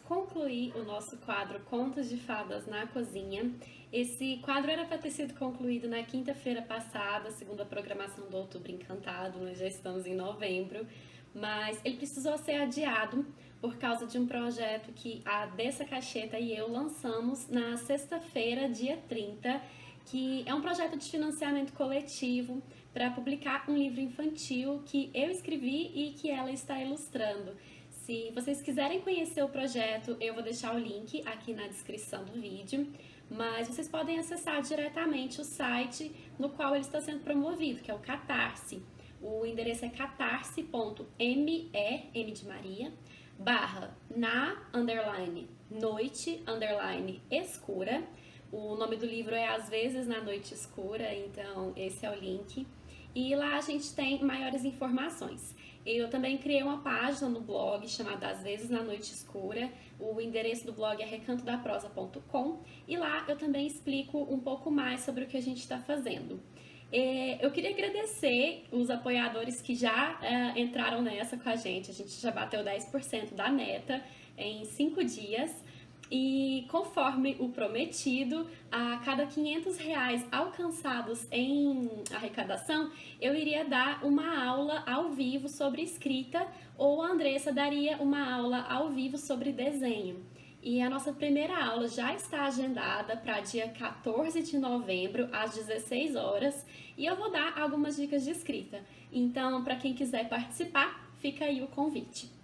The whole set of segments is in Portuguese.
concluir o nosso quadro Contos de Fadas na Cozinha. Esse quadro era para ter sido concluído na quinta-feira passada, segundo a programação do Outubro Encantado, nós já estamos em novembro, mas ele precisou ser adiado por causa de um projeto que a Dessa Cacheta e eu lançamos na sexta-feira, dia 30, que é um projeto de financiamento coletivo para publicar um livro infantil que eu escrevi e que ela está ilustrando. Se vocês quiserem conhecer o projeto, eu vou deixar o link aqui na descrição do vídeo, mas vocês podem acessar diretamente o site no qual ele está sendo promovido, que é o Catarse. O endereço é catarse.me, M de Maria, /na_noite_escura. O nome do livro é Às vezes na Noite Escura, então esse é o link. E lá a gente tem maiores informações. Eu também criei uma página no blog chamada Às vezes na Noite Escura. O endereço do blog é recantodaprosa.com e lá eu também explico um pouco mais sobre o que a gente está fazendo. Eu queria agradecer os apoiadores que já entraram nessa com a gente já bateu 10% da meta em 5 dias. E conforme o prometido, a cada R$500 alcançados em arrecadação, eu iria dar uma aula ao vivo sobre escrita ou a Andressa daria uma aula ao vivo sobre desenho. E a nossa primeira aula já está agendada para dia 14 de novembro, às 16 horas, e eu vou dar algumas dicas de escrita. Então, para quem quiser participar, fica aí o convite.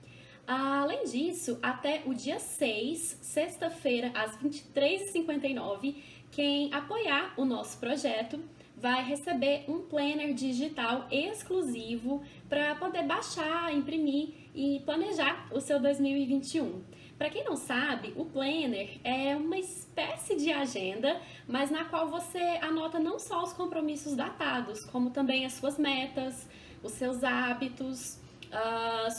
Além disso, até o dia 6, sexta-feira, às 23h59, quem apoiar o nosso projeto vai receber um planner digital exclusivo para poder baixar, imprimir e planejar o seu 2021. Para quem não sabe, o planner é uma espécie de agenda, mas na qual você anota não só os compromissos datados, como também as suas metas, os seus hábitos,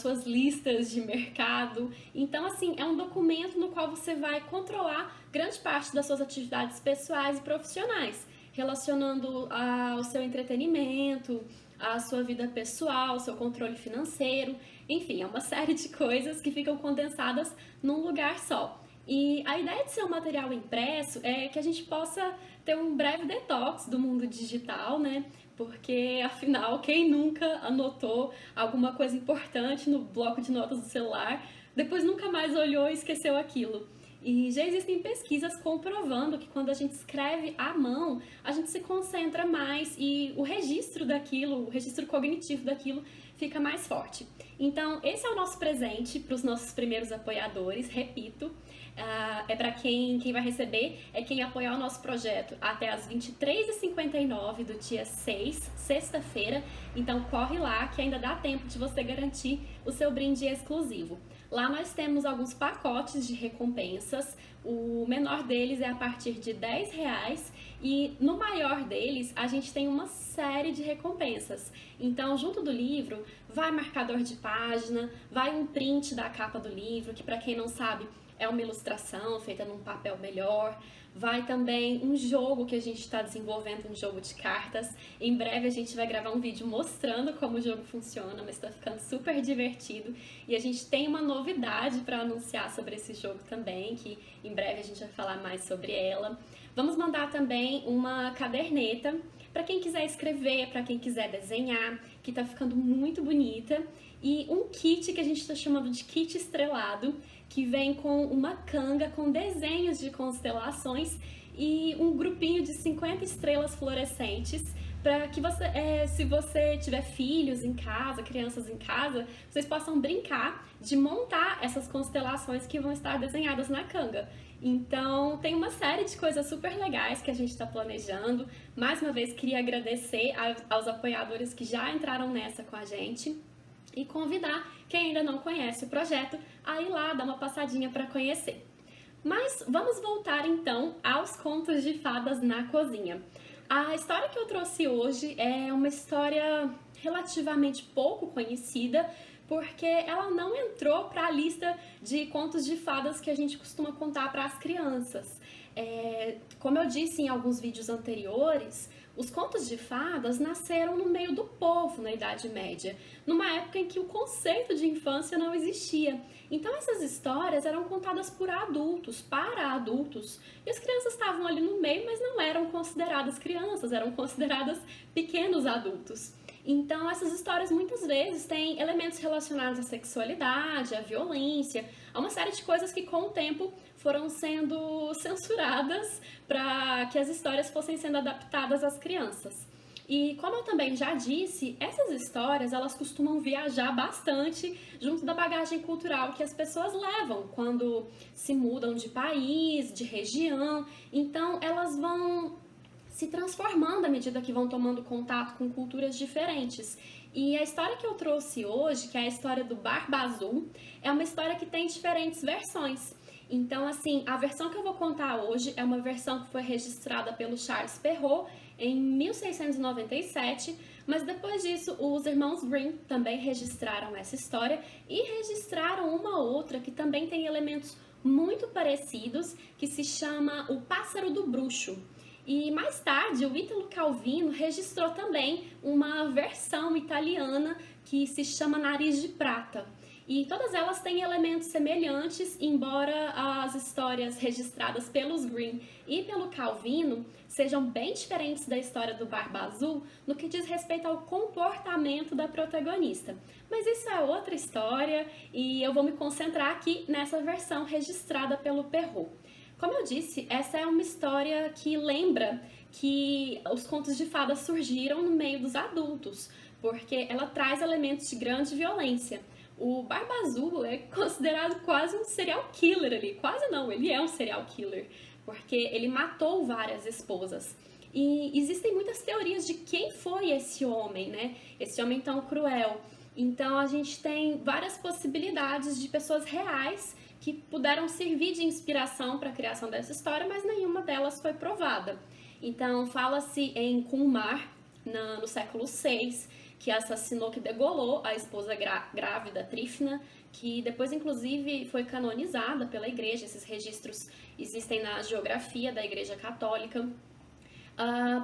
suas listas de mercado. Então, assim, é um documento no qual você vai controlar grande parte das suas atividades pessoais e profissionais, relacionando ao seu entretenimento, a sua vida pessoal, seu controle financeiro, enfim, é uma série de coisas que ficam condensadas num lugar só. E a ideia de ser um material impresso é que a gente possa ter um breve detox do mundo digital, né? Porque, afinal, quem nunca anotou alguma coisa importante no bloco de notas do celular, depois nunca mais olhou e esqueceu aquilo? E já existem pesquisas comprovando que quando a gente escreve à mão, a gente se concentra mais e o registro daquilo, o registro cognitivo daquilo fica mais forte. Então, esse é o nosso presente para os nossos primeiros apoiadores, repito. É para quem vai receber, é quem apoiar o nosso projeto até as 23h59 do dia 6, sexta-feira. Então corre lá que ainda dá tempo de você garantir o seu brinde exclusivo. Lá nós temos alguns pacotes de recompensas, o menor deles é a partir de R$10 e no maior deles a gente tem uma série de recompensas. Então junto do livro vai marcador de página, vai um print da capa do livro, que para quem não sabe é uma ilustração feita num papel melhor. Vai também um jogo que a gente está desenvolvendo, um jogo de cartas. Em breve a gente vai gravar um vídeo mostrando como o jogo funciona, mas está ficando super divertido. E a gente tem uma novidade para anunciar sobre esse jogo também, que em breve a gente vai falar mais sobre ela. Vamos mandar também uma caderneta para quem quiser escrever, para quem quiser desenhar, que está ficando muito bonita. E um kit que a gente está chamando de kit estrelado, que vem com uma canga com desenhos de constelações e um grupinho de 50 estrelas fluorescentes para que você, se você tiver filhos em casa, crianças em casa, vocês possam brincar de montar essas constelações que vão estar desenhadas na canga. Então tem uma série de coisas super legais que a gente está planejando. Mais uma vez queria agradecer aos apoiadores que já entraram nessa com a gente e convidar quem ainda não conhece o projeto a ir lá dar uma passadinha para conhecer. Mas vamos voltar então aos contos de fadas na cozinha. A história que eu trouxe hoje é uma história relativamente pouco conhecida, porque ela não entrou para a lista de contos de fadas que a gente costuma contar para as crianças. Como eu disse em alguns vídeos anteriores, Os contos de fadas nasceram no meio do povo na Idade Média, numa época em que o conceito de infância não existia. Então essas histórias eram contadas por adultos, para adultos, e as crianças estavam ali no meio, mas não eram consideradas crianças, eram consideradas pequenos adultos. Então essas histórias muitas vezes têm elementos relacionados à sexualidade, à violência, a uma série de coisas que com o tempo foram sendo censuradas para que as histórias fossem sendo adaptadas às crianças. E como eu também já disse, essas histórias elas costumam viajar bastante junto da bagagem cultural que as pessoas levam quando se mudam de país, de região. Então elas vão se transformando à medida que vão tomando contato com culturas diferentes. E a história que eu trouxe hoje, que é a história do Barba Azul, é uma história que tem diferentes versões. Então, assim, a versão que eu vou contar hoje é uma versão que foi registrada pelo Charles Perrault em 1697, mas depois disso os irmãos Grimm também registraram essa história e registraram uma outra que também tem elementos muito parecidos, que se chama O Pássaro do Bruxo. E mais tarde, o Ítalo Calvino registrou também uma versão italiana que se chama Nariz de Prata. E todas elas têm elementos semelhantes, embora as histórias registradas pelos Grimm e pelo Calvino sejam bem diferentes da história do Barba Azul no que diz respeito ao comportamento da protagonista. Mas isso é outra história e eu vou me concentrar aqui nessa versão registrada pelo Perrault. Como eu disse, essa é uma história que lembra que os contos de fadas surgiram no meio dos adultos, porque ela traz elementos de grande violência. O Barba Azul é considerado quase um serial killer ali, quase não, ele é um serial killer, porque ele matou várias esposas. E existem muitas teorias de quem foi esse homem, né? Esse homem tão cruel. Então a gente tem várias possibilidades de pessoas reais que puderam servir de inspiração para a criação dessa história, mas nenhuma delas foi provada. Então, fala-se em Cumar, no século VI, que assassinou, que degolou a esposa grávida Trífina, que depois, inclusive, foi canonizada pela igreja. Esses registros existem na geografia da Igreja Católica.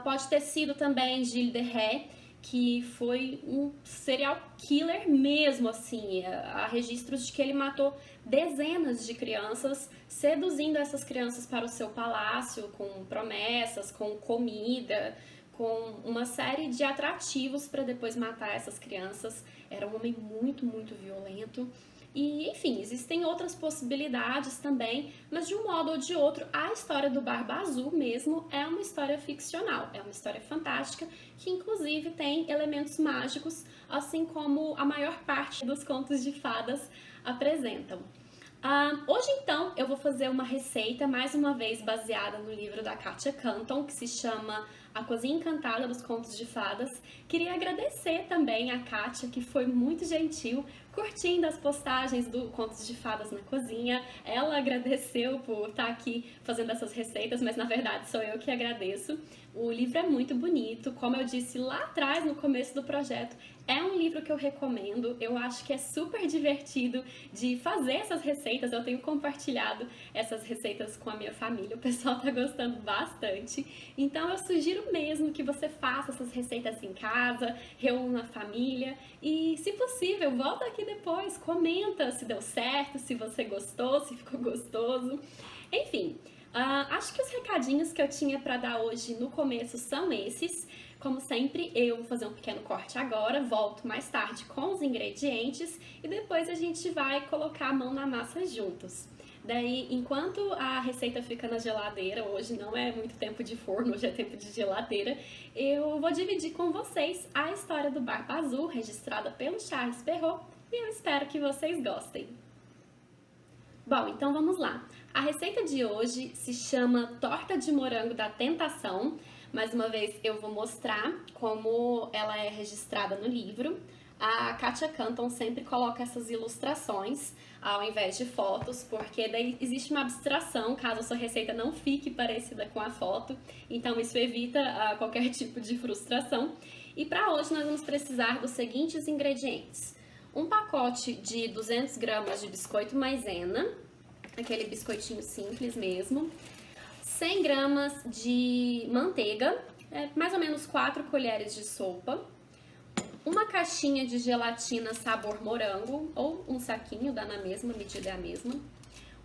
Pode ter sido também Gilles de Rais, que foi um serial killer mesmo, assim. Há registros de que ele matou dezenas de crianças, seduzindo essas crianças para o seu palácio, com promessas, com comida, com uma série de atrativos para depois matar essas crianças. Era um homem muito, muito violento. E, enfim, existem outras possibilidades também, mas de um modo ou de outro, a história do Barba Azul mesmo é uma história ficcional, é uma história fantástica, que inclusive tem elementos mágicos, assim como a maior parte dos contos de fadas apresentam. Hoje, então, eu vou fazer uma receita, mais uma vez baseada no livro da Katia Canton, que se chama A Cozinha Encantada dos Contos de Fadas. Queria agradecer também a Katia, que foi muito gentil, curtindo as postagens do Contos de Fadas na Cozinha. Ela agradeceu por estar aqui fazendo essas receitas, mas na verdade sou eu que agradeço. O livro é muito bonito, como eu disse lá atrás, no começo do projeto, é um livro que eu recomendo. Eu acho que é super divertido de fazer essas receitas. Eu tenho compartilhado essas receitas com a minha família, o pessoal tá gostando bastante. Então eu sugiro mesmo que você faça essas receitas em casa, reúna a família e, se possível, volta aqui depois, comenta se deu certo, se você gostou, se ficou gostoso. Enfim, acho que os recadinhos que eu tinha para dar hoje no começo são esses. Como sempre, eu vou fazer um pequeno corte agora, volto mais tarde com os ingredientes e depois a gente vai colocar a mão na massa juntos. Daí, enquanto a receita fica na geladeira, hoje não é muito tempo de forno, hoje é tempo de geladeira, eu vou dividir com vocês a história do Barba Azul, registrada pelo Charles Perrault, e eu espero que vocês gostem. Bom, então vamos lá. A receita de hoje se chama Torta de Morango da Tentação. Mais uma vez eu vou mostrar como ela é registrada no livro. A Katia Canton sempre coloca essas ilustrações ao invés de fotos, porque daí existe uma abstração caso a sua receita não fique parecida com a foto, então isso evita qualquer tipo de frustração. E para hoje nós vamos precisar dos seguintes ingredientes: um pacote de 200 gramas de biscoito maisena, aquele biscoitinho simples mesmo, 100 gramas de manteiga, mais ou menos 4 colheres de sopa, uma caixinha de gelatina sabor morango, ou um saquinho, dá na mesma, a medida é a mesma,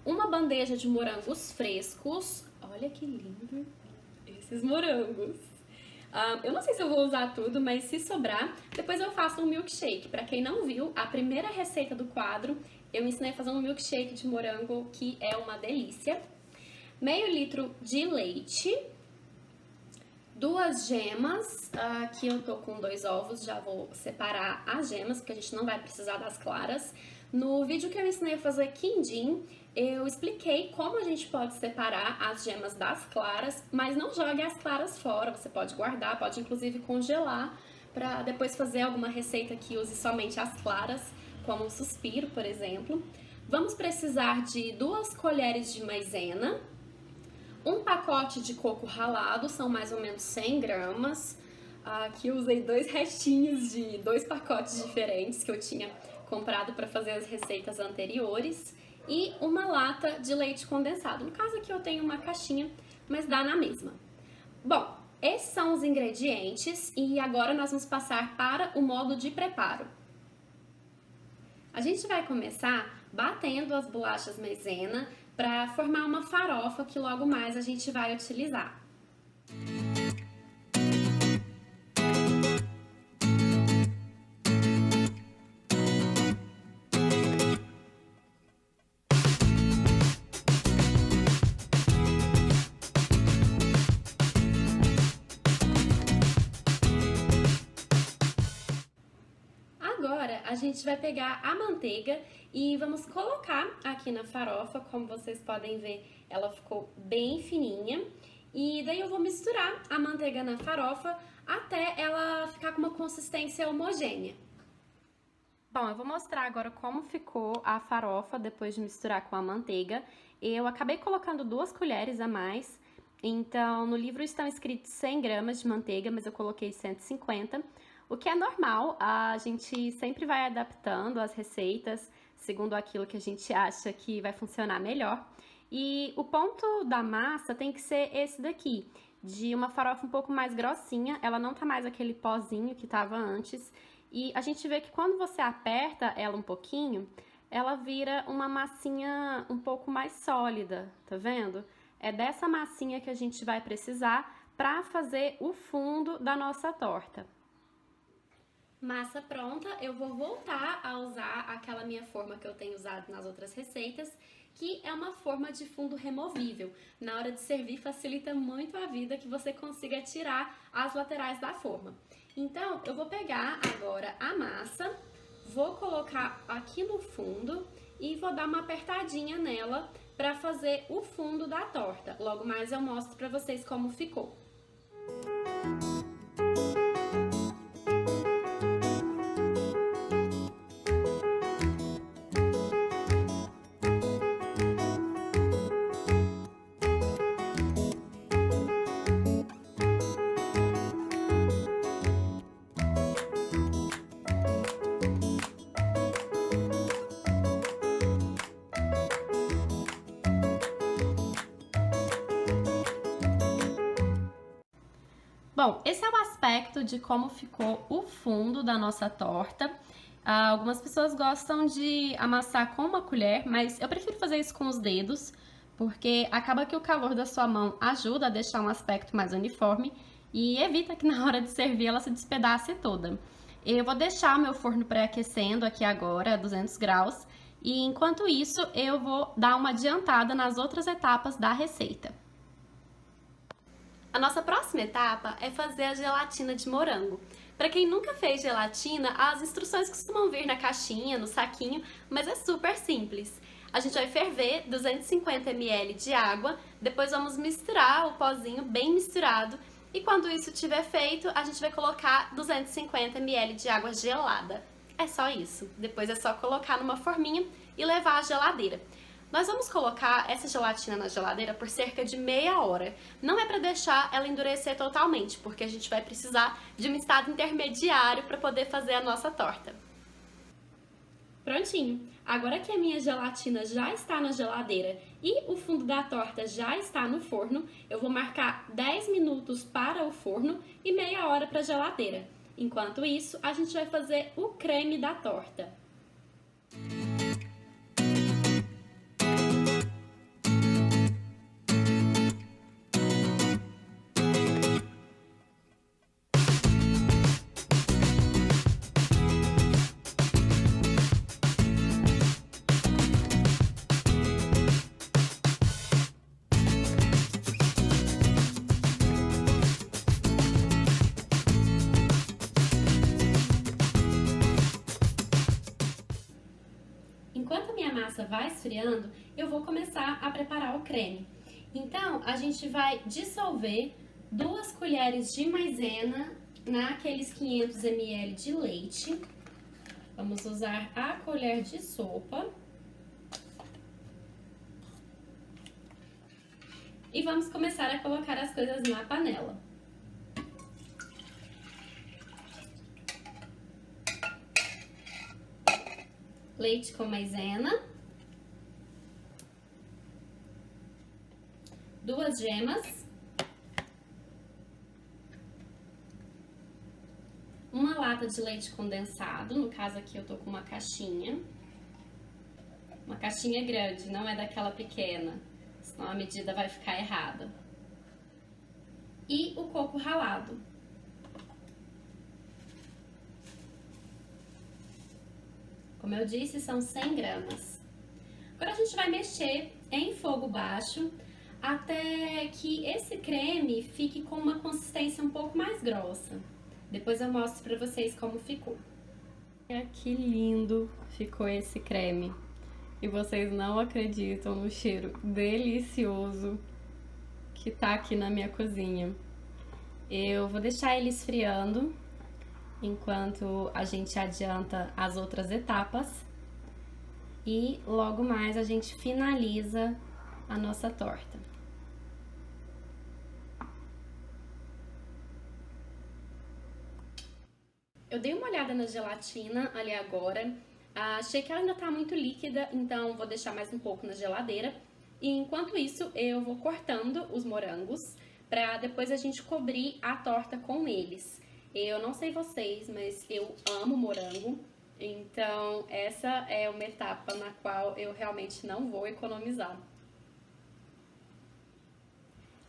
uma bandeja de morangos frescos, olha que lindo esses morangos. Eu não sei se eu vou usar tudo, mas se sobrar, depois eu faço um milkshake. Para quem não viu, a primeira receita do quadro, eu ensinei a fazer um milkshake de morango, que é uma delícia. Meio litro de leite, 2 gemas, aqui eu tô com 2 ovos, já vou separar as gemas, porque a gente não vai precisar das claras. No vídeo que eu ensinei a fazer quindim, eu expliquei como a gente pode separar as gemas das claras, mas não jogue as claras fora, você pode guardar, pode inclusive congelar, para depois fazer alguma receita que use somente as claras, como um suspiro, por exemplo. Vamos precisar de 2 colheres de maisena, um pacote de coco ralado, são mais ou menos 100 gramas. Aqui eu usei 2 restinhos de 2 pacotes diferentes que eu tinha comprado para fazer as receitas anteriores. E uma lata de leite condensado. No caso aqui eu tenho uma caixinha, mas dá na mesma. Bom, esses são os ingredientes e agora nós vamos passar para o modo de preparo. A gente vai começar batendo as bolachas maisena para formar uma farofa que logo mais a gente vai utilizar. Agora a gente vai pegar a manteiga e vamos colocar aqui na farofa. Como vocês podem ver, ela ficou bem fininha. E daí eu vou misturar a manteiga na farofa até ela ficar com uma consistência homogênea. Bom, eu vou mostrar agora como ficou a farofa depois de misturar com a manteiga. Eu acabei colocando 2 colheres a mais. Então, no livro estão escritos 100 gramas de manteiga, mas eu coloquei 150. O que é normal, a gente sempre vai adaptando as receitas segundo aquilo que a gente acha que vai funcionar melhor. E o ponto da massa tem que ser esse daqui, de uma farofa um pouco mais grossinha, ela não tá mais aquele pozinho que tava antes. E a gente vê que quando você aperta ela um pouquinho, ela vira uma massinha um pouco mais sólida, tá vendo? É dessa massinha que a gente vai precisar para fazer o fundo da nossa torta. Massa pronta, eu vou voltar a usar aquela minha forma que eu tenho usado nas outras receitas, que é uma forma de fundo removível. Na hora de servir facilita muito a vida que você consiga tirar as laterais da forma. Então, eu vou pegar agora a massa, vou colocar aqui no fundo e vou dar uma apertadinha nela para fazer o fundo da torta. Logo mais eu mostro para vocês como ficou. Bom, esse é o aspecto de como ficou o fundo da nossa torta. Algumas pessoas gostam de amassar com uma colher, mas eu prefiro fazer isso com os dedos, porque acaba que o calor da sua mão ajuda a deixar um aspecto mais uniforme e evita que na hora de servir ela se despedace toda. Eu vou deixar o meu forno pré-aquecendo aqui agora, a 200 graus, e enquanto isso eu vou dar uma adiantada nas outras etapas da receita. A nossa próxima etapa é fazer a gelatina de morango. Para quem nunca fez gelatina, as instruções costumam vir na caixinha, no saquinho, mas é super simples. A gente vai ferver 250 ml de água, depois vamos misturar o pozinho bem misturado e quando isso estiver feito, a gente vai colocar 250 ml de água gelada. É só isso. Depois é só colocar numa forminha e levar à geladeira. Nós vamos colocar essa gelatina na geladeira por cerca de meia hora. Não é para deixar ela endurecer totalmente, porque a gente vai precisar de um estado intermediário para poder fazer a nossa torta. Prontinho! Agora que a minha gelatina já está na geladeira e o fundo da torta já está no forno, eu vou marcar 10 minutos para o forno e meia hora para a geladeira. Enquanto isso, a gente vai fazer o creme da torta. Enquanto a minha massa vai esfriando, eu vou começar a preparar o creme. Então, a gente vai dissolver 2 colheres de maisena naqueles 500 ml de leite. Vamos usar a colher de sopa. E vamos começar a colocar as coisas na panela. Leite com maisena, 2 gemas, uma lata de leite condensado, no caso aqui eu tô com uma caixinha grande, não é daquela pequena, senão a medida vai ficar errada, e o coco ralado. Como eu disse, são 100 gramas. Agora a gente vai mexer em fogo baixo até que esse creme fique com uma consistência um pouco mais grossa. Depois eu mostro pra vocês como ficou. Olha que lindo ficou esse creme. E vocês não acreditam no cheiro delicioso que tá aqui na minha cozinha. Eu vou deixar ele esfriando enquanto a gente adianta as outras etapas e logo mais a gente finaliza a nossa torta. Eu dei uma olhada na gelatina ali agora, achei que ela ainda tá muito líquida, então vou deixar mais um pouco na geladeira. E enquanto isso eu vou cortando os morangos para depois a gente cobrir a torta com eles. Eu não sei vocês, mas eu amo morango, então essa é uma etapa na qual eu realmente não vou economizar.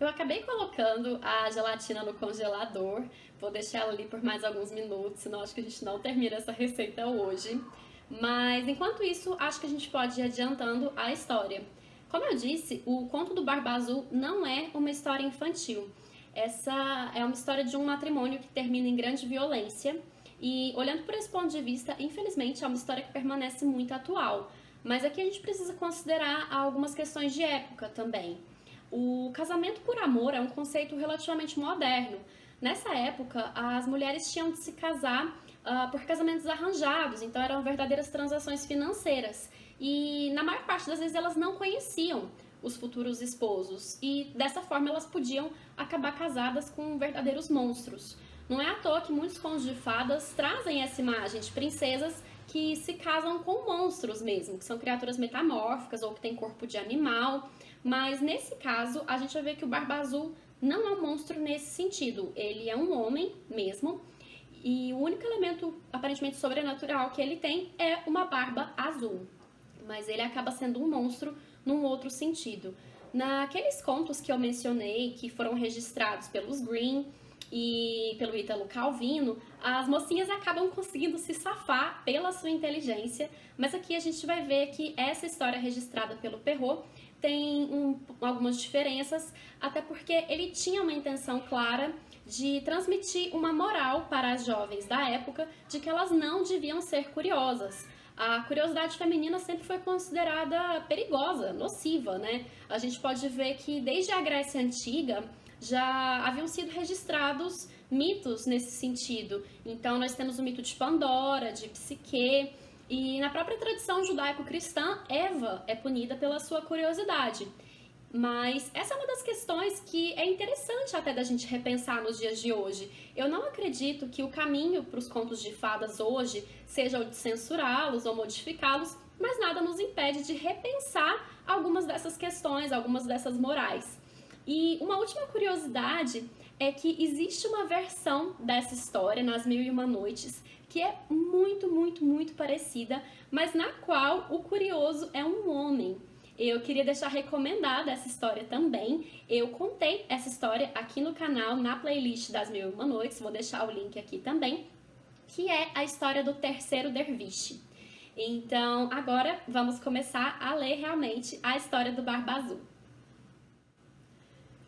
Eu acabei colocando a gelatina no congelador, vou deixar ela ali por mais alguns minutos, senão acho que a gente não termina essa receita hoje. Mas enquanto isso, acho que a gente pode ir adiantando a história. Como eu disse, o Conto do Barba Azul não é uma história infantil. Essa é uma história de um matrimônio que termina em grande violência e, olhando por esse ponto de vista, infelizmente é uma história que permanece muito atual. Mas aqui a gente precisa considerar algumas questões de época também. O casamento por amor é um conceito relativamente moderno. Nessa época, as mulheres tinham de se casar por casamentos arranjados, então eram verdadeiras transações financeiras. E na maior parte das vezes elas não conheciam os futuros esposos e dessa forma elas podiam acabar casadas com verdadeiros monstros. Não é à toa que muitos contos de fadas trazem essa imagem de princesas que se casam com monstros mesmo, que são criaturas metamórficas ou que têm corpo de animal, mas nesse caso a gente vai ver que o Barba Azul não é um monstro nesse sentido, ele é um homem mesmo e o único elemento aparentemente sobrenatural que ele tem é uma barba azul, mas ele acaba sendo um monstro num outro sentido. Naqueles contos que eu mencionei, que foram registrados pelos Grimm e pelo Ítalo Calvino, as mocinhas acabam conseguindo se safar pela sua inteligência, mas aqui a gente vai ver que essa história registrada pelo Perrault tem algumas diferenças, até porque ele tinha uma intenção clara de transmitir uma moral para as jovens da época de que elas não deviam ser curiosas. A curiosidade feminina sempre foi considerada perigosa, nociva, né? A gente pode ver que desde a Grécia Antiga já haviam sido registrados mitos nesse sentido. Então nós temos o mito de Pandora, de Psique, e na própria tradição judaico-cristã, Eva é punida pela sua curiosidade. Mas essa é uma das questões que é interessante até da gente repensar nos dias de hoje. Eu não acredito que o caminho para os contos de fadas hoje seja o de censurá-los ou modificá-los, mas nada nos impede de repensar algumas dessas questões, algumas dessas morais. E uma última curiosidade é que existe uma versão dessa história nas Mil e Uma Noites que é muito parecida, mas na qual o curioso é um homem. Eu queria deixar recomendada essa história também. Eu contei essa história aqui no canal, na playlist das Mil e Uma Noites, vou deixar o link aqui também, que é a história do terceiro derviche. Então, agora vamos começar a ler realmente a história do Barba Azul.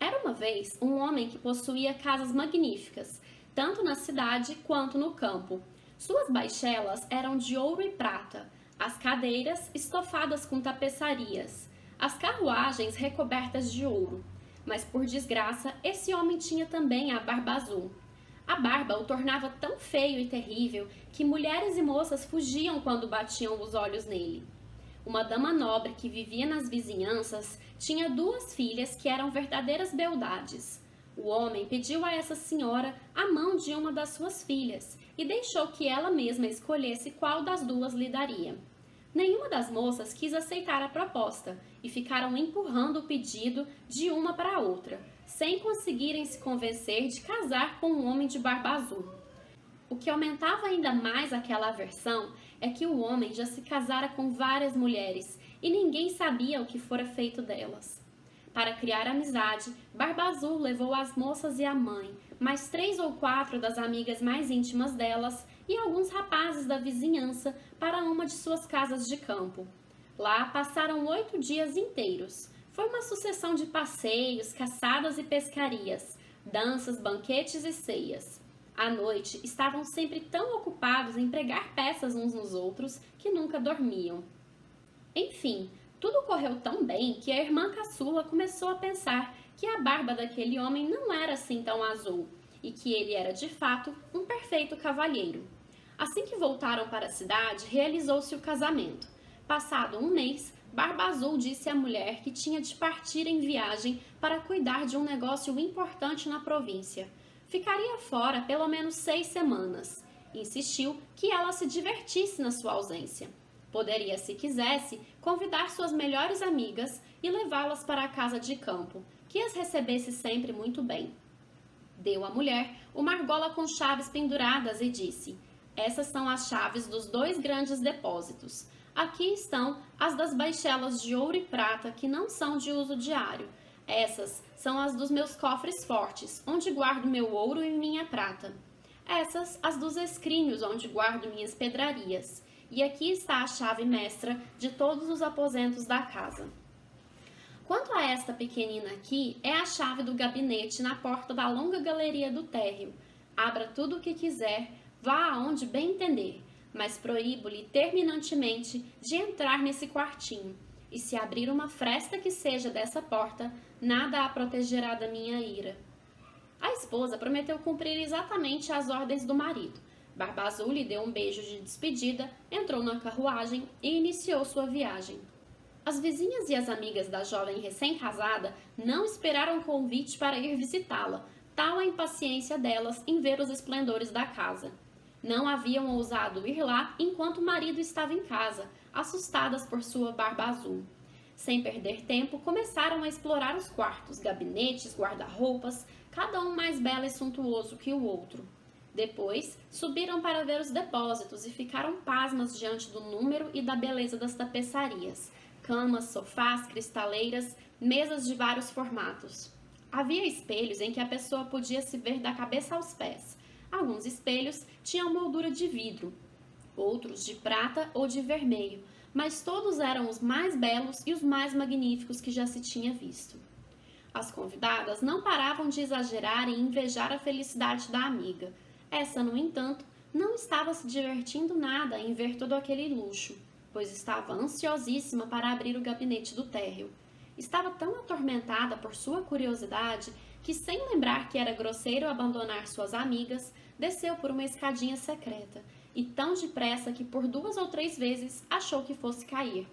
Era uma vez um homem que possuía casas magníficas, tanto na cidade quanto no campo. Suas baixelas eram de ouro e prata, as cadeiras estofadas com tapeçarias, as carruagens recobertas de ouro. Mas, por desgraça, esse homem tinha também a barba azul. A barba o tornava tão feio e terrível que mulheres e moças fugiam quando batiam os olhos nele. Uma dama nobre que vivia nas vizinhanças tinha 2 filhas que eram verdadeiras beldades. O homem pediu a essa senhora a mão de uma das suas filhas e deixou que ela mesma escolhesse qual das 2 lhe daria. Nenhuma das moças quis aceitar a proposta e ficaram empurrando o pedido de uma para a outra, sem conseguirem se convencer de casar com um homem de barba azul. O que aumentava ainda mais aquela aversão é que o homem já se casara com várias mulheres e ninguém sabia o que fora feito delas. Para criar amizade, Barba Azul levou as moças e a mãe, mais 3 ou 4 das amigas mais íntimas delas e alguns rapazes da vizinhança para uma de suas casas de campo. Lá passaram 8 dias inteiros. Foi uma sucessão de passeios, caçadas e pescarias, danças, banquetes e ceias. À noite, estavam sempre tão ocupados em pregar peças uns nos outros que nunca dormiam. Enfim, tudo correu tão bem que a irmã caçula começou a pensar que a barba daquele homem não era assim tão azul e que ele era de fato um perfeito cavalheiro. Assim que voltaram para a cidade, realizou-se o casamento. Passado um mês, Barba Azul disse à mulher que tinha de partir em viagem para cuidar de um negócio importante na província. Ficaria fora pelo menos 6 semanas. Insistiu que ela se divertisse na sua ausência. Poderia, se quisesse, convidar suas melhores amigas e levá-las para a casa de campo, que as recebesse sempre muito bem. Deu à mulher uma argola com chaves penduradas e disse: "Essas são as chaves dos 2 grandes depósitos. Aqui estão as das baixelas de ouro e prata que não são de uso diário. Essas são as dos meus cofres fortes, onde guardo meu ouro e minha prata. Essas as dos escrinhos, onde guardo minhas pedrarias. E aqui está a chave mestra de todos os aposentos da casa. Quanto a esta pequenina aqui, é a chave do gabinete na porta da longa galeria do térreo. Abra tudo o que quiser, vá aonde bem entender, mas proíbo-lhe terminantemente de entrar nesse quartinho. E se abrir uma fresta que seja dessa porta, nada a protegerá da minha ira." A esposa prometeu cumprir exatamente as ordens do marido. Barba Azul lhe deu um beijo de despedida, entrou na carruagem e iniciou sua viagem. As vizinhas e as amigas da jovem recém-casada não esperaram convite para ir visitá-la, tal a impaciência delas em ver os esplendores da casa. Não haviam ousado ir lá enquanto o marido estava em casa, assustadas por sua barba azul. Sem perder tempo, começaram a explorar os quartos, gabinetes, guarda-roupas, cada um mais belo e suntuoso que o outro. Depois, subiram para ver os depósitos e ficaram pasmas diante do número e da beleza das tapeçarias, camas, sofás, cristaleiras, mesas de vários formatos. Havia espelhos em que a pessoa podia se ver da cabeça aos pés. Alguns espelhos tinham moldura de vidro, outros de prata ou de vermelho, mas todos eram os mais belos e os mais magníficos que já se tinha visto. As convidadas não paravam de exagerar e invejar a felicidade da amiga. Essa, no entanto, não estava se divertindo nada em ver todo aquele luxo, pois estava ansiosíssima para abrir o gabinete do térreo. Estava tão atormentada por sua curiosidade que, sem lembrar que era grosseiro abandonar suas amigas, desceu por uma escadinha secreta, e tão depressa que por 2 ou 3 vezes achou que fosse cair.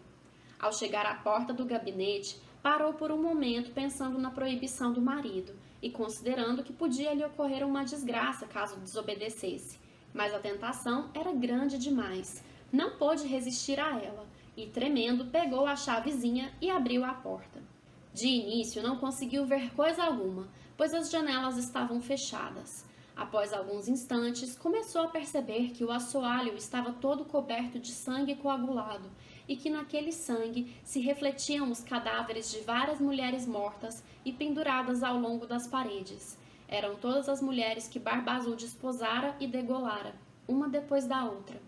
Ao chegar à porta do gabinete, Parou por um momento pensando na proibição do marido e considerando que podia lhe ocorrer uma desgraça caso desobedecesse. Mas a tentação era grande demais. Não pôde resistir a ela e, tremendo, pegou a chavezinha e abriu a porta. De início não conseguiu ver coisa alguma, pois as janelas estavam fechadas. Após alguns instantes, começou a perceber que o assoalho estava todo coberto de sangue coagulado e que naquele sangue se refletiam os cadáveres de várias mulheres mortas e penduradas ao longo das paredes. Eram todas as mulheres que Barba Azul desposara e degolara, uma depois da outra.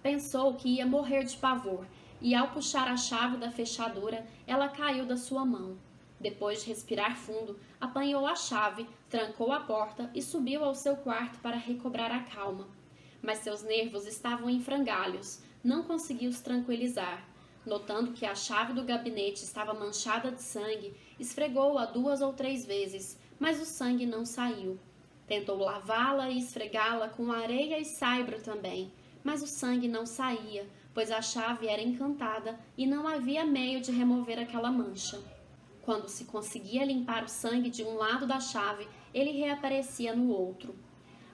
Pensou que ia morrer de pavor e, ao puxar a chave da fechadura, ela caiu da sua mão. Depois de respirar fundo, apanhou a chave, trancou a porta e subiu ao seu quarto para recobrar a calma. Mas seus nervos estavam em frangalhos, não conseguiu os tranquilizar. Notando que a chave do gabinete estava manchada de sangue, esfregou-a 2 ou 3 vezes, mas o sangue não saiu. Tentou lavá-la e esfregá-la com areia e saibro também, mas o sangue não saía, pois a chave era encantada e não havia meio de remover aquela mancha. Quando se conseguia limpar o sangue de um lado da chave, ele reaparecia no outro.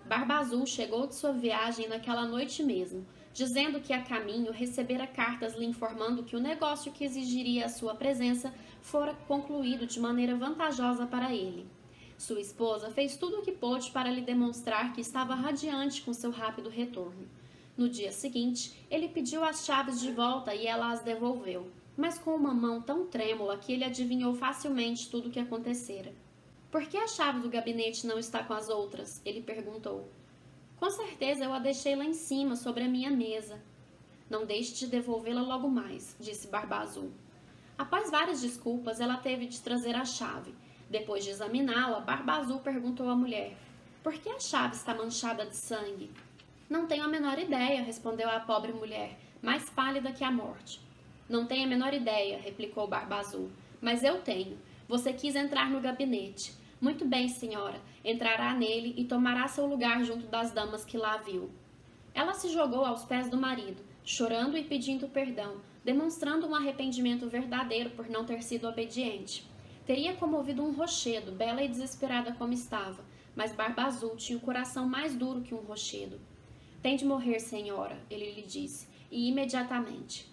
Barba Azul chegou de sua viagem naquela noite mesmo, dizendo que a caminho recebera cartas lhe informando que o negócio que exigiria a sua presença fora concluído de maneira vantajosa para ele. Sua esposa fez tudo o que pôde para lhe demonstrar que estava radiante com seu rápido retorno. No dia seguinte, ele pediu as chaves de volta e ela as devolveu, mas com uma mão tão trêmula que ele adivinhou facilmente tudo o que acontecera. "Por que a chave do gabinete não está com as outras?" ele perguntou. "Com certeza eu a deixei lá em cima, sobre a minha mesa." "Não deixe de devolvê-la logo mais", disse Barba Azul. Após várias desculpas, ela teve de trazer a chave. Depois de examiná-la, Barba Azul perguntou à mulher: "Por que a chave está manchada de sangue?" "Não tenho a menor ideia", respondeu a pobre mulher, mais pálida que a morte. "Não tenho a menor ideia", replicou Barba Azul, "mas eu tenho. Você quis entrar no gabinete. Muito bem, senhora, entrará nele e tomará seu lugar junto das damas que lá viu." Ela se jogou aos pés do marido, chorando e pedindo perdão, demonstrando um arrependimento verdadeiro por não ter sido obediente. Teria comovido um rochedo, bela e desesperada como estava, mas Barba Azul tinha o coração mais duro que um rochedo. "Tem de morrer, senhora", ele lhe disse, e imediatamente.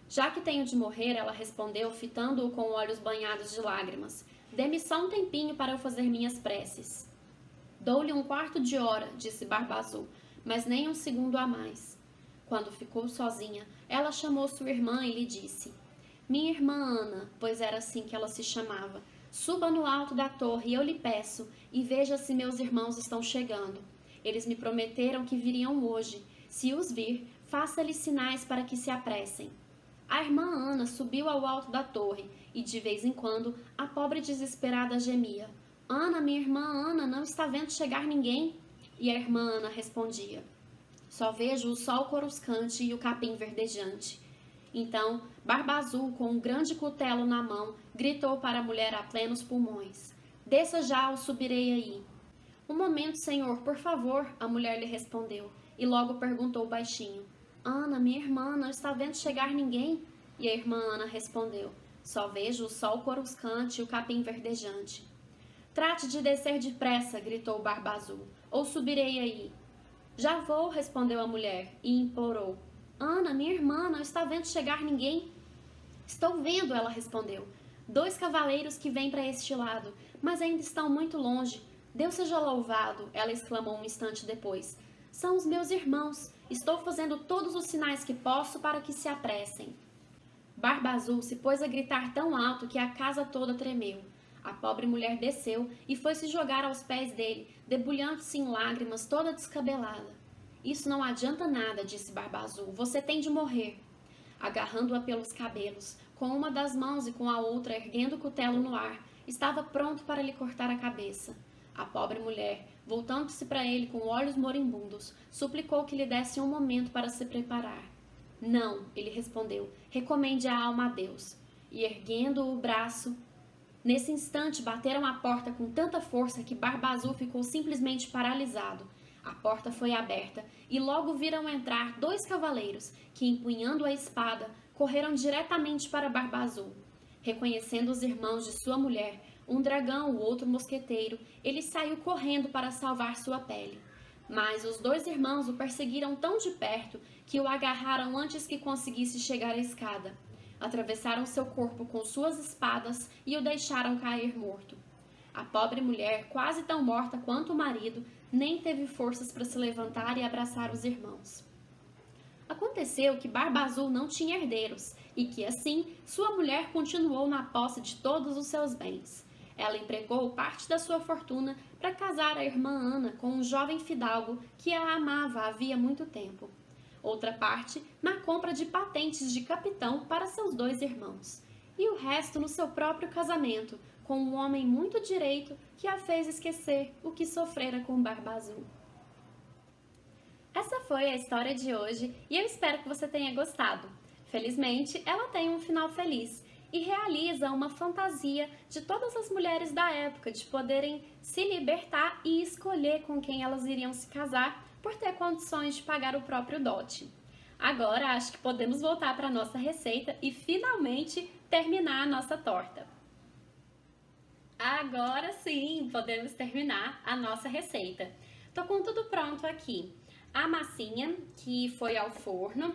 "Já que tenho de morrer", ela respondeu, fitando-o com olhos banhados de lágrimas, "dê-me só um tempinho para eu fazer minhas preces." "Dou-lhe 1/4 de hora", disse Barba Azul, "mas nem um segundo a mais." Quando ficou sozinha, ela chamou sua irmã e lhe disse: "Minha irmã Ana", pois era assim que ela se chamava, "suba no alto da torre, eu lhe peço, e veja se meus irmãos estão chegando. Eles me prometeram que viriam hoje. Se os vir, faça-lhes sinais para que se apressem." A irmã Ana subiu ao alto da torre e, de vez em quando, a pobre desesperada gemia: "Ana, minha irmã Ana, não está vendo chegar ninguém?" E a irmã Ana respondia: "Só vejo o sol coruscante e o capim verdejante." Então, Barba Azul, com um grande cutelo na mão, gritou para a mulher a plenos pulmões: "Desça já ou subirei aí." "Um momento, senhor, por favor", a mulher lhe respondeu, e logo perguntou baixinho: "Ana, minha irmã, não está vendo chegar ninguém?" E a irmã Ana respondeu: "Só vejo o sol coruscante e o capim verdejante." "Trate de descer depressa", gritou Barba Azul, "ou subirei aí." "Já vou", respondeu a mulher, e implorou: "Ana, minha irmã, não está vendo chegar ninguém?" "Estou vendo", ela respondeu, "2 cavaleiros que vêm para este lado, mas ainda estão muito longe." "Deus seja louvado", ela exclamou um instante depois. "São os meus irmãos. Estou fazendo todos os sinais que posso para que se apressem." Barba Azul se pôs a gritar tão alto que a casa toda tremeu. A pobre mulher desceu e foi se jogar aos pés dele, debulhando-se em lágrimas, toda descabelada. "Isso não adianta nada", disse Barba Azul. "Você tem de morrer." Agarrando-a pelos cabelos, com uma das mãos e com a outra erguendo o cutelo no ar, estava pronto para lhe cortar a cabeça. A pobre mulher, voltando-se para ele com olhos moribundos, suplicou que lhe desse um momento para se preparar. "Não", ele respondeu, "recomende a alma a Deus." E erguendo o braço, nesse instante bateram a porta com tanta força que Barba Azul ficou simplesmente paralisado. A porta foi aberta e logo viram entrar 2 cavaleiros que, empunhando a espada, correram diretamente para Barba Azul. Reconhecendo os irmãos de sua mulher, um dragão, o outro mosqueteiro, ele saiu correndo para salvar sua pele. Mas os dois irmãos o perseguiram tão de perto que o agarraram antes que conseguisse chegar à escada. Atravessaram seu corpo com suas espadas e o deixaram cair morto. A pobre mulher, quase tão morta quanto o marido, nem teve forças para se levantar e abraçar os irmãos. Aconteceu que Barba Azul não tinha herdeiros e que, assim, sua mulher continuou na posse de todos os seus bens. Ela empregou parte da sua fortuna para casar a irmã Ana com um jovem fidalgo que a amava havia muito tempo. Outra parte na compra de patentes de capitão para seus dois irmãos. E o resto no seu próprio casamento, com um homem muito direito que a fez esquecer o que sofrera com Barba Azul. Essa foi a história de hoje e eu espero que você tenha gostado. Felizmente, ela tem um final feliz e realiza uma fantasia de todas as mulheres da época de poderem se libertar e escolher com quem elas iriam se casar por ter condições de pagar o próprio dote. Agora acho que podemos voltar para a nossa receita e finalmente terminar a nossa torta. Agora sim, podemos terminar a nossa receita. Tô com tudo pronto aqui. A massinha, que foi ao forno,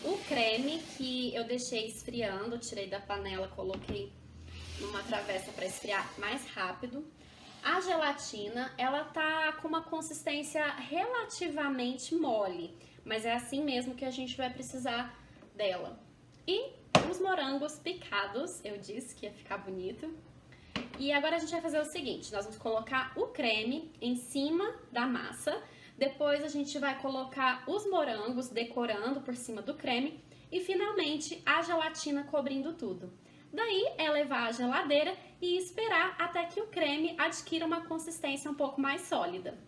o creme, que eu deixei esfriando, tirei da panela, coloquei numa travessa para esfriar mais rápido. A gelatina, ela tá com uma consistência relativamente mole, mas é assim mesmo que a gente vai precisar dela. E os morangos picados, eu disse que ia ficar bonito. E agora a gente vai fazer o seguinte, nós vamos colocar o creme em cima da massa, depois a gente vai colocar os morangos decorando por cima do creme e finalmente a gelatina cobrindo tudo. Daí é levar à geladeira e esperar até que o creme adquira uma consistência um pouco mais sólida.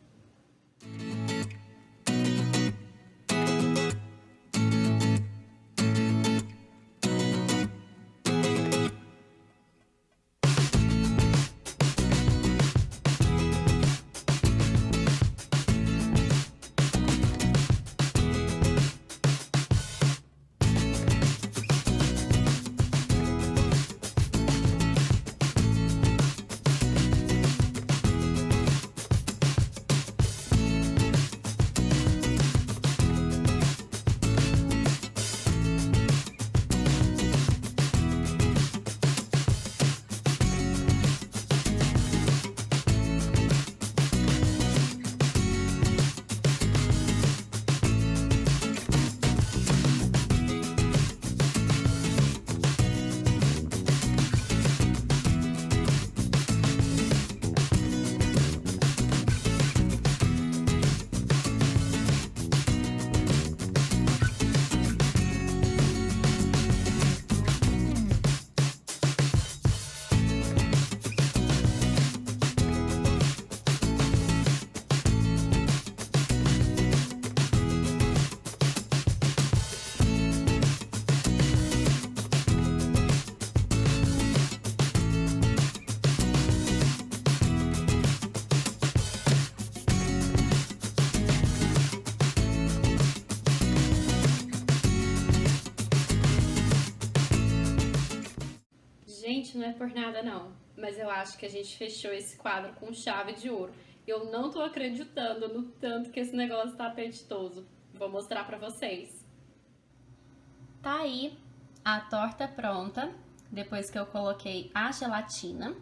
Gente, não é por nada não, mas eu acho que a gente fechou esse quadro com chave de ouro. Eu não tô acreditando no tanto que esse negócio tá apetitoso. Vou mostrar pra vocês. Tá aí a torta pronta, depois que eu coloquei a gelatina.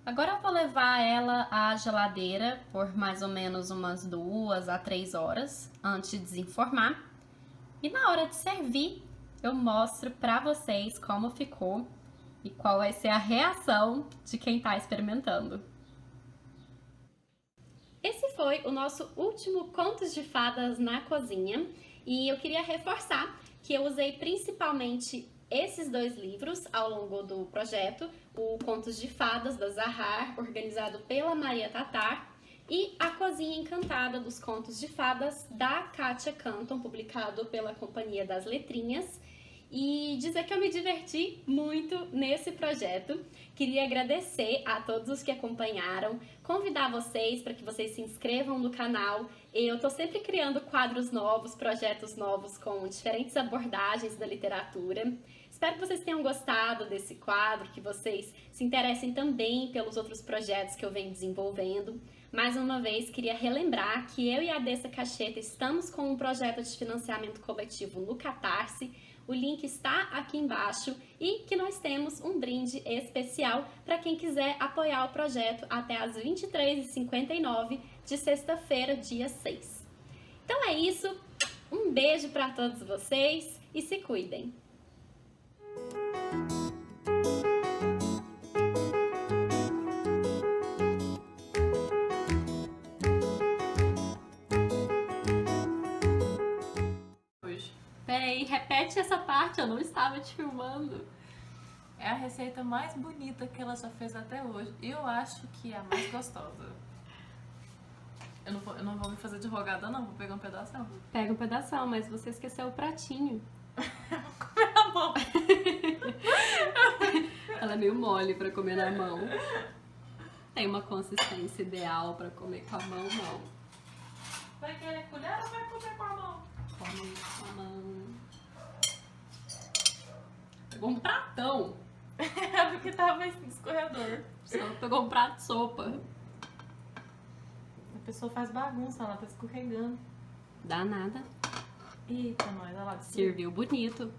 Agora eu vou levar ela à geladeira por mais ou menos umas 2 a 3 horas antes de desenformar. E na hora de servir, eu mostro pra vocês como ficou e qual vai ser a reação de quem está experimentando. Esse foi o nosso último Contos de Fadas na Cozinha e eu queria reforçar que eu usei principalmente esses 2 livros ao longo do projeto, o Contos de Fadas da Zahar, organizado pela Maria Tatar, e A Cozinha Encantada dos Contos de Fadas da Kátia Canton, publicado pela Companhia das Letrinhas. E dizer que eu me diverti muito nesse projeto. Queria agradecer a todos os que acompanharam, convidar vocês para que vocês se inscrevam no canal. Eu tô sempre criando quadros novos, projetos novos com diferentes abordagens da literatura. Espero que vocês tenham gostado desse quadro, que vocês se interessem também pelos outros projetos que eu venho desenvolvendo. Mais uma vez, queria relembrar que eu e a Dessa Cacheta estamos com um projeto de financiamento coletivo no Catarse. O link está aqui embaixo e que nós temos um brinde especial para quem quiser apoiar o projeto até às 23h59 de sexta-feira, dia 6. Então é isso, um beijo para todos vocês e se cuidem! Peraí, repete essa parte, eu não estava te filmando. É a receita mais bonita que ela já fez até hoje. E eu acho que é a mais gostosa. Eu não vou me fazer de rogada, não. Vou pegar um pedação. Pega um pedação, mas você esqueceu o pratinho. Vou comer na mão. Ela é meio mole pra comer na mão. Tem uma consistência ideal pra comer com a mão, não. Vai querer colher ou vai comer com a mão? Come com a mão. Pegou um pratão. É porque tava escorredor. Só pegou um prato de sopa. A pessoa faz bagunça, ela tá escorregando. Dá nada. Eita, nós, olha lá. Serviu bonito.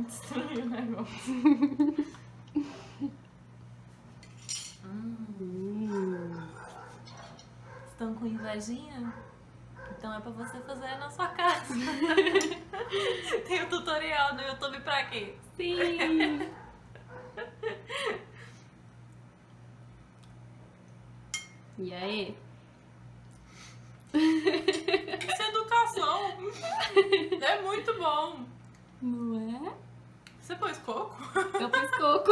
Destruiu o negócio. Estão com invejinha? Então é pra você fazer na sua casa. Tem um tutorial no YouTube pra quê? Sim. E aí? Isso é educação. É muito bom. Não é? Você pôs coco? Eu pus coco.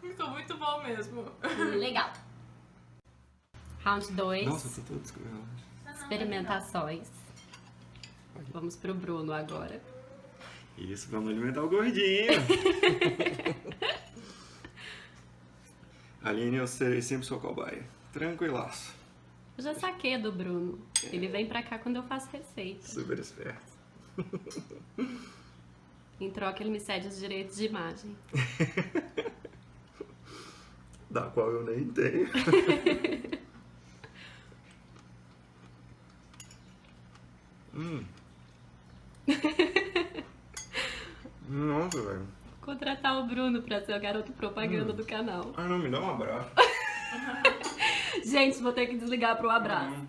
Ficou muito bom mesmo. Legal. Round 2. Nossa, tá tudo escorrendo. Experimentações. Vamos pro Bruno agora. Isso, vamos alimentar o gordinho. Aline, eu serei sempre sua cobaia. Tranquilaço. Eu já saquei do Bruno. Ele vem pra cá quando eu faço receita. Super esperto. Em troca, ele me cede os direitos de imagem. Da qual eu nem tenho. Nossa, velho. Contratar o Bruno pra ser o garoto propaganda do canal. Ah, não, me dá um abraço. Gente, vou ter que desligar pro abraço.